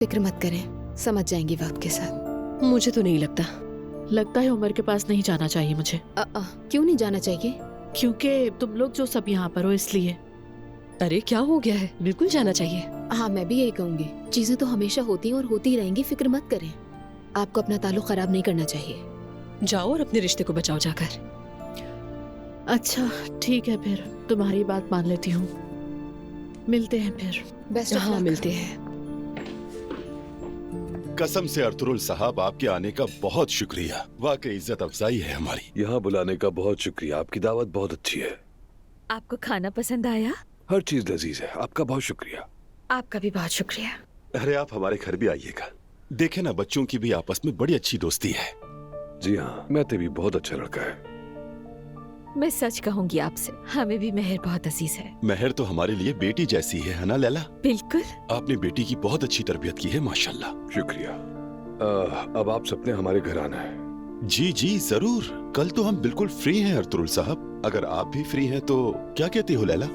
फिक्र मत करें, समझ जाएंगी वक्त के साथ। मुझे तो नहीं लगता। लगता है उमर के पास नहीं जाना चाहिए मुझे। क्यों नहीं जाना चाहिए? क्योंकि तुम लोग जो सब यहाँ पर हो इसलिए। अरे क्या हो गया है, बिल्कुल जाना चाहिए। हाँ, मैं भी यही कहूंगी। चीजें तो हमेशा होती हैं और होती रहेंगी, फिक्र मत करें। आपको अपना ताल्लुक खराब नहीं करना चाहिए। जाओ और अपने रिश्ते को बचाओ जाकर। अच्छा ठीक है, फिर तुम्हारी बात मान लेती हूँ। मिलते हैं फिर। बेस्ट ऑफ हाँ लक। मिलते हैं। कसम से अर्तुरुल साहब, आपके आने का बहुत शुक्रिया। वाकई इज्जत अफजाई है हमारी। यहाँ बुलाने का बहुत शुक्रिया। आपकी दावत बहुत अच्छी है। आपको खाना पसंद आया? हर चीज लजीज है। आपका बहुत शुक्रिया। आपका भी बहुत शुक्रिया। अरे आप हमारे घर भी आइएगा। देखे ना, बच्चों की भी आपस में बड़ी अच्छी दोस्ती है। जी हाँ, मैते भी बहुत अच्छा लड़का है। मैं सच कहूंगी आपसे, हमें भी मेहर बहुत अजीज है। मेहर तो हमारे लिए बेटी जैसी है ना लैला? बिल्कुल। आपने बेटी की बहुत अच्छी तरबियत की है, माशाल्लाह। शुक्रिया। अब आप सबने हमारे घर आना है। जी जी जरूर। कल तो हम बिल्कुल फ्री हैं अर्तुरुल साहब। अगर आप भी फ्री हैं तो क्या कहती हो लैला?